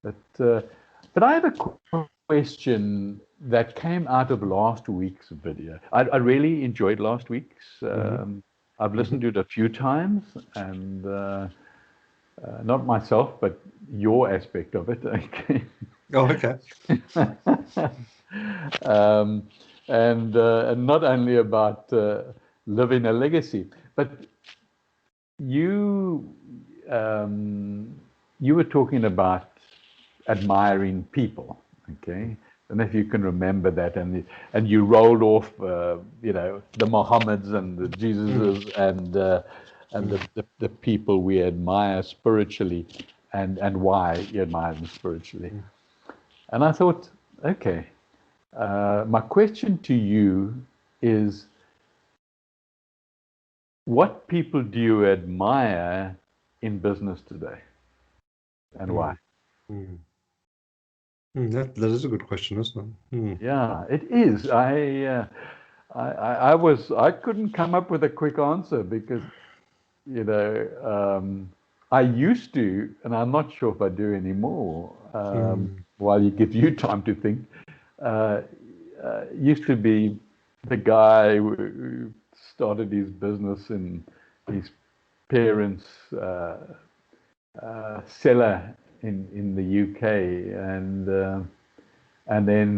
But I have a question that came out of last week's video. I really enjoyed last week's. I've listened to it a few times, and not myself, but your aspect of it. Okay. Oh, okay. And not only about living a legacy, but you you were talking about admiring people, okay? And if you can remember that, and you rolled off, the Mohammeds and the Jesuses and the people we admire spiritually, and why you admire them spiritually. And I thought, okay, my question to you is, what people do you admire in business today, and why? That is a good question, isn't it? Yeah, it is. I couldn't come up with a quick answer because, I used to, and I'm not sure if I do anymore. While you give you time to think, used to be the guy who started his business in his parents' cellar in the UK, and then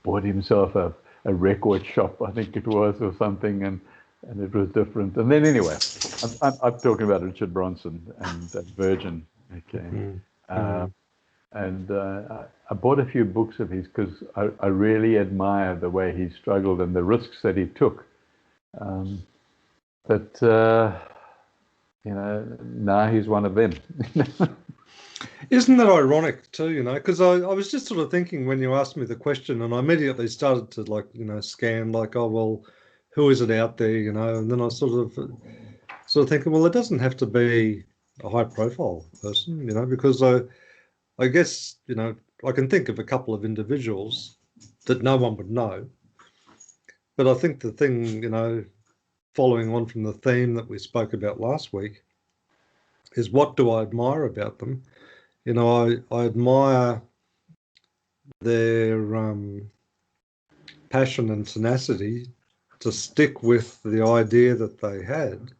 bought himself a record shop, I think it was, or something, and it was different. And then anyway, I'm talking about Richard Branson and Virgin, okay. And I bought a few books of his because I really admire the way he struggled and the risks that he took. But now he's one of them. Isn't that ironic too, because I was just sort of thinking when you asked me the question, and I immediately started to scan oh, well, who is it out there, and then I sort of thinking, well, it doesn't have to be a high profile person, because I guess, I can think of a couple of individuals that no one would know. But I think the thing, following on from the theme that we spoke about last week, is what do I admire about them? I admire their passion and tenacity to stick with the idea that they had,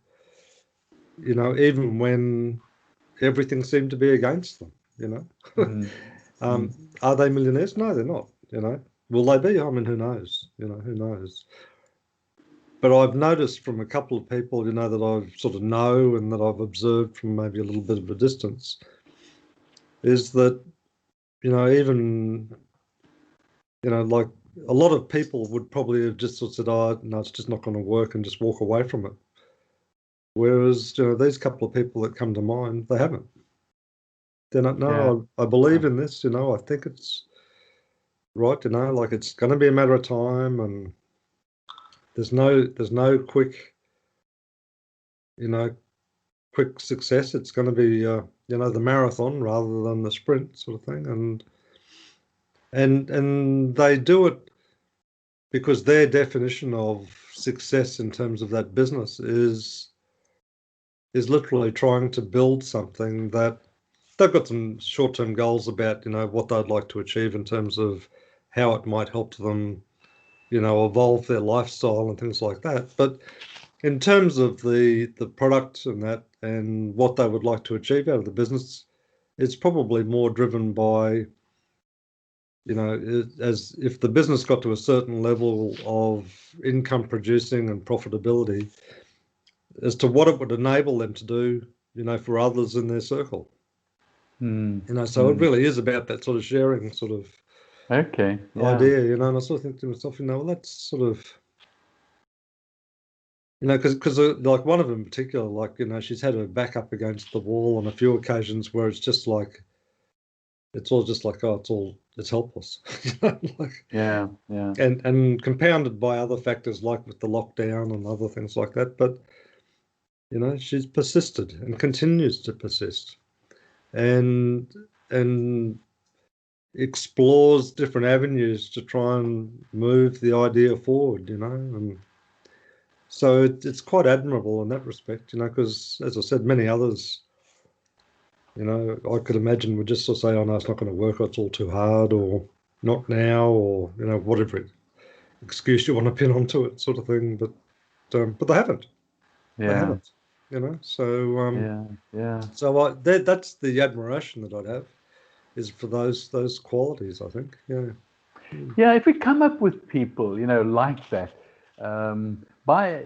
even when everything seemed to be against them, Are they millionaires? No, they're not, Will they be? I mean, who knows? Who knows? But I've noticed from a couple of people, that I sort of know and that I've observed from maybe a little bit of a distance, is that, even, like a lot of people would probably have just sort of said, oh, no, it's just not going to work, and just walk away from it. Whereas, these couple of people that come to mind, they haven't. They're not, no, I believe in this, I think it's right, like it's going to be a matter of time, and there's no quick, quick success. It's going to be, the marathon rather than the sprint sort of thing. And they do it because their definition of success in terms of that business is literally trying to build something that they've got some short-term goals about, what they'd like to achieve in terms of how it might help them, evolve their lifestyle and things like that. But in terms of the product and that, and what they would like to achieve out of the business, it's probably more driven by, as if the business got to a certain level of income producing and profitability, as to what it would enable them to do, for others in their circle. So it really is about that sort of sharing sort of idea, and I sort of think to myself, well, that's sort of, because like one of them in particular, like, she's had her back up against the wall on a few occasions where it's just like, it's all just like, oh, it's helpless. And compounded by other factors like with the lockdown and other things like that. But, she's persisted and continues to persist and explores different avenues to try and move the idea forward, and so it's quite admirable in that respect, because as I said, many others You know, I could imagine would just sort of say, "Oh no, it's not going to work. Or it's all too hard," or "not now," or you know, whatever excuse you want to pin onto it, sort of thing. But they haven't. They Yeah. haven't. You know, so Yeah. Yeah. that's the admiration that I'd have is for those qualities. I think. Yeah. Mm. Yeah, if we come up with people, like that, by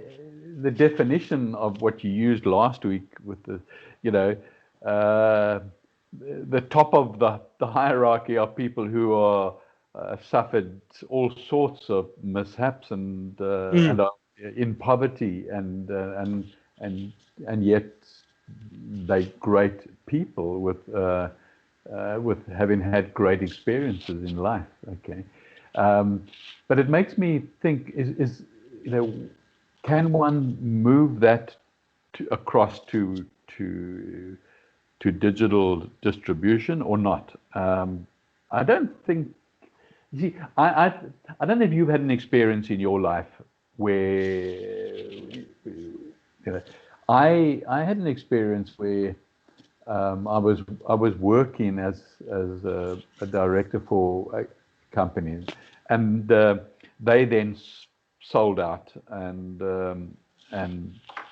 the definition of what you used last week with you know, uh, the top of the hierarchy are people who are suffered all sorts of mishaps and Mm. are in poverty and and yet they great people with having had great experiences in life. Okay, um, but it makes me think: is can one move that across to digital distribution or not? I don't think. You see, I don't know if you've had an experience in your life where I had an experience where I was working as a director for a company, and they then sold out, and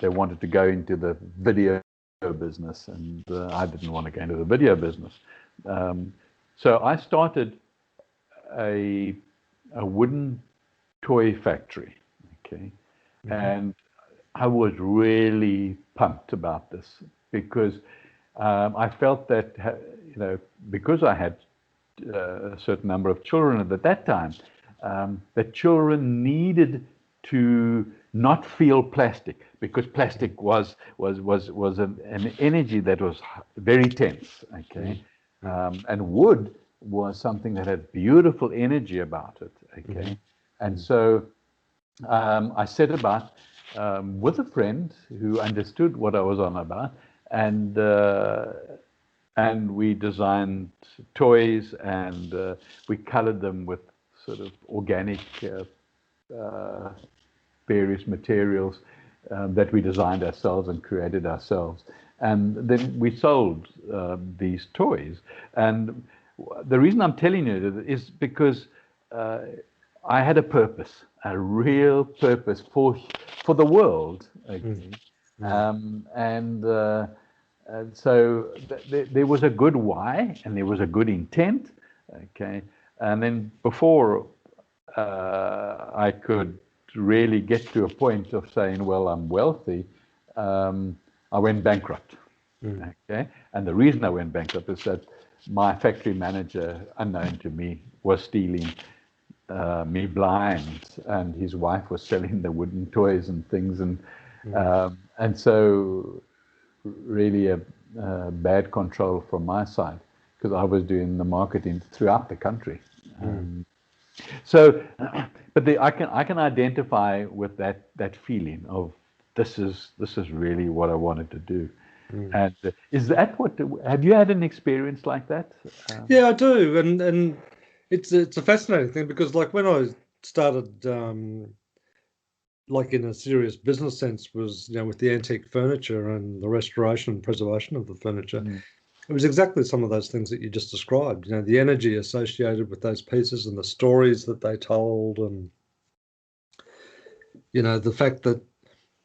they wanted to go into the video business, and I didn't want to go into the video business. Um, so I started a a wooden toy factory. Okay, Mhm. and I was really pumped about this because I felt that because I had a certain number of children at that time, that children needed to not feel plastic because plastic was an energy that was very tense. Okay, Mm. Mm. and wood was something that had beautiful energy about it. Okay, Mhm. and Mm. so I set about with a friend who understood what I was on about, and we designed toys, and we colored them with sort of organic various materials that we designed ourselves and created ourselves. And then we sold these toys. And the reason I'm telling you is because uh, I had a purpose, a real purpose for the world. Mm. Okay, Mm. and so there was a good why and there was a good intent. Okay, and then before I could really get to a point of saying, well, I'm wealthy, I went bankrupt. Mm. Okay, and the reason I went bankrupt is that my factory manager, unknown to me, was stealing me blind, and his wife was selling the wooden toys and things, Mm. and so really a bad control from my side because I was doing the marketing throughout the country. Mm. So, but I can identify with that feeling of this is really what I wanted to do. Mm. And is that what have you had an experience like that? Yeah, I do, and it's a fascinating thing because like when I started like in a serious business sense was with the antique furniture and the restoration and preservation of the furniture. Mm, It was exactly some of those things that you just described. The energy associated with those pieces and the stories that they told, and the fact that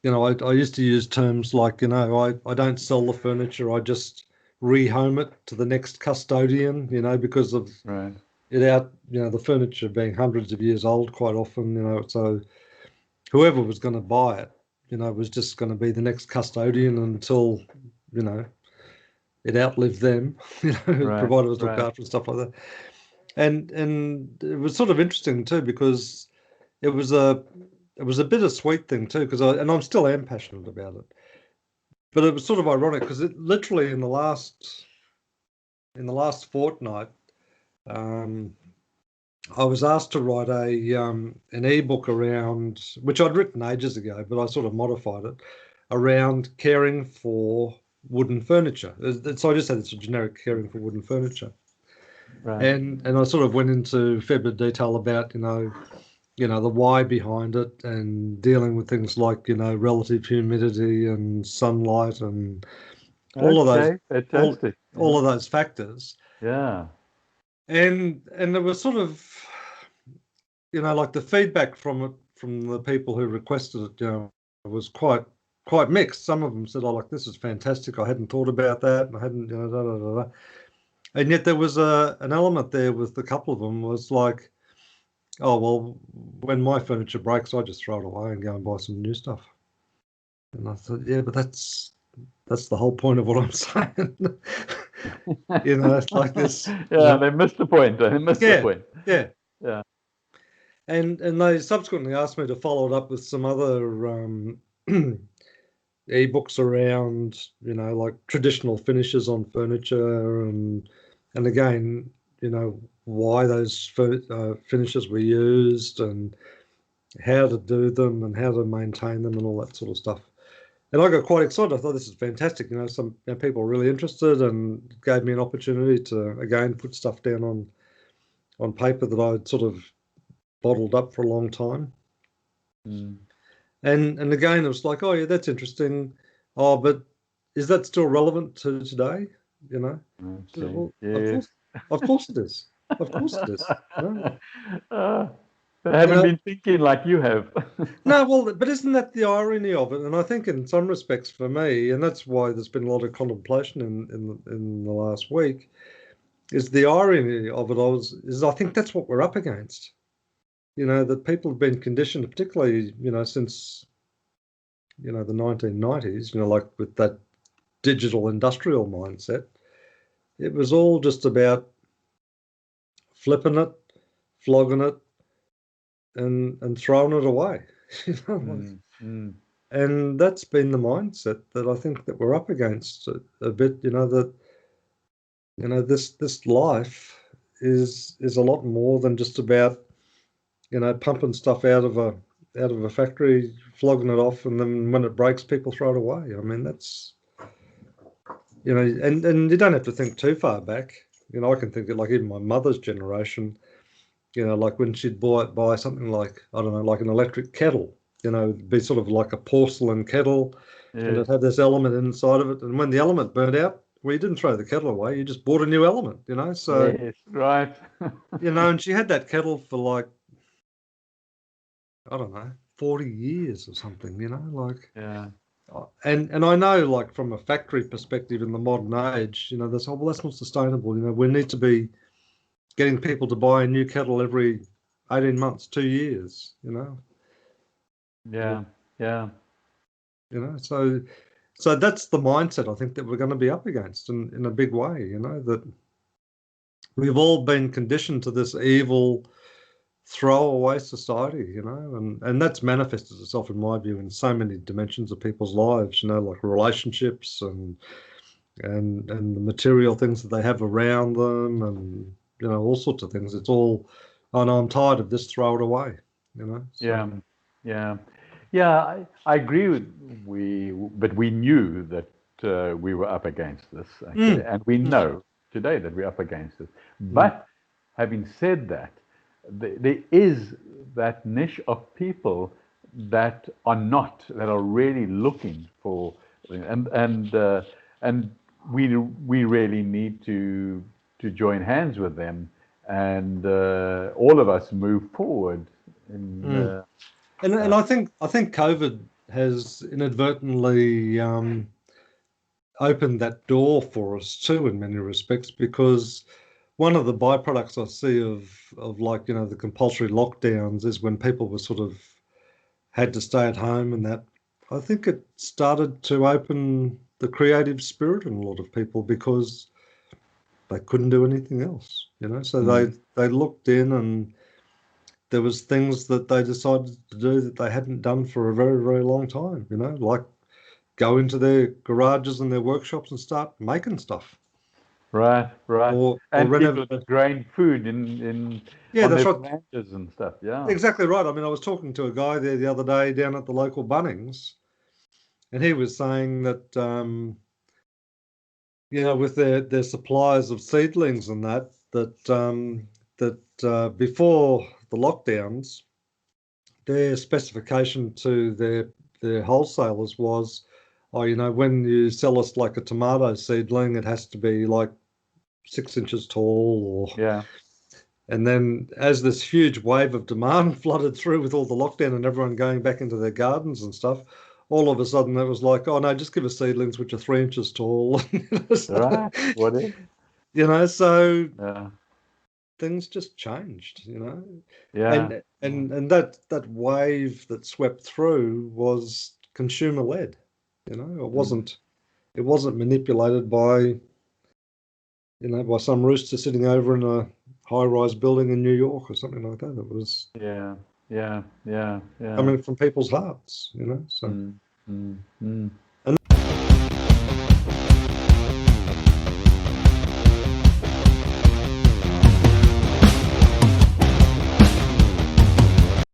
I used to use terms like I don't sell the furniture, I just rehome it to the next custodian. Because of right. it out the furniture being hundreds of years old quite often. So whoever was going to buy it, was just going to be the next custodian until you know it outlived them. Right. Provided it was looked Right. after and stuff like that. And it was sort of interesting too because it was a bittersweet thing too because I'm still am passionate about it. But it was sort of ironic because it literally in the last fortnight, um, I was asked to write an ebook around which I'd written ages ago, but I sort of modified it around caring for wooden furniture. So I just said it's a generic caring for wooden furniture, Right. and I sort of went into a fair bit of detail about the why behind it and dealing with things like relative humidity and sunlight and all of those, Okay, fantastic. all of those factors. Yeah. And there was sort of, like the feedback from it, from the people who requested it, was quite mixed. Some of them said, "Oh, like this is fantastic. I hadn't thought about that, and I hadn't, da, da, da, da." And yet there was an element there with a couple of them was like, "Oh, well, when my furniture breaks, I just throw it away and go and buy some new stuff." And I thought, yeah, but that's the whole point of what I'm saying. It's like this. Yeah, they missed the point. They missed the Yeah, point. yeah. Yeah. And they subsequently asked me to follow it up with some other ebooks around, like traditional finishes on furniture, and again, why those finishes were used and how to do them and how to maintain them and all that sort of stuff. And I got quite excited. I thought this is fantastic. Some people were really interested and gave me an opportunity to again put stuff down on paper that I'd sort of bottled up for a long time. Mm. And again, it was like, oh yeah, that's interesting. Oh, but is that still relevant to today? Okay. Well, Yes. of course it is. Of course it is. No, They haven't been thinking like you have. no, well, but isn't that the irony of it? And I think in some respects for me, and that's why there's been a lot of contemplation in the last week, is the irony of it is I think that's what we're up against. That people have been conditioned, particularly, since, the 1990s, like with that digital industrial mindset. It was all just about flipping it, flogging it, and throwing it away. And that's been the mindset that I think that we're up against a bit. That this life is a lot more than just about pumping stuff out of a factory, flogging it off, and then when it breaks, people throw it away. I mean, that's and you don't have to think too far back. I can think of like even my mother's generation. Like when she'd buy something like, I don't know, like an electric kettle. It'd be sort of like a porcelain kettle, and it had this element inside of it. And when the element burnt out, well, you didn't throw the kettle away. You just bought a new element. So yes, right. and she had that kettle for like, I don't know, 40 years or something. Like. Yeah. And I know, like from a factory perspective in the modern age, there's well, that's not sustainable. We need to be getting people to buy a new kettle every 18 months, 2 years. Yeah. Yeah. So that's the mindset I think that we're going to be up against in a big way. That we've all been conditioned to this evil throwaway society, and that's manifested itself, in my view, in so many dimensions of people's lives, like relationships and the material things that they have around them, and all sorts of things. It's all, oh no, I'm tired of this, throw it away. So. Yeah. I agree but we knew that we were up against this, okay? And we know today that we're up against it. But having said that, there is that niche of people that are really looking for, and we really need to join hands with them, and all of us move forward. And I think COVID has inadvertently opened that door for us too, in many respects, because one of the byproducts I see of like, the compulsory lockdowns is when people were sort of had to stay at home, and that I think it started to open the creative spirit in a lot of people because they couldn't do anything else, so they looked in, and there was things that they decided to do that they hadn't done for a very, very long time, like go into their garages and their workshops and start making stuff. Right. Or And people renovate. have growing food in Yeah, on that's their right. branches and stuff. Yeah. Exactly right. I mean, I was talking to a guy there the other day down at the local Bunnings, and he was saying that, with their suppliers of seedlings and that before the lockdowns, their specification to their wholesalers was, oh, when you sell us like a tomato seedling, it has to be like 6 inches tall, or Yeah. and then as this huge wave of demand flooded through with all the lockdown and everyone going back into their gardens and stuff, all of a sudden it was like, oh no, just give us seedlings which are 3 inches tall. Right. What is? So Yeah. things just changed, Yeah. and that wave that swept through was consumer led. It Mm. wasn't manipulated by some rooster sitting over in a high-rise building in New York or something like that. It was Yeah. Yeah. Yeah. Yeah. coming from people's hearts. So Mm. Mm. Mm.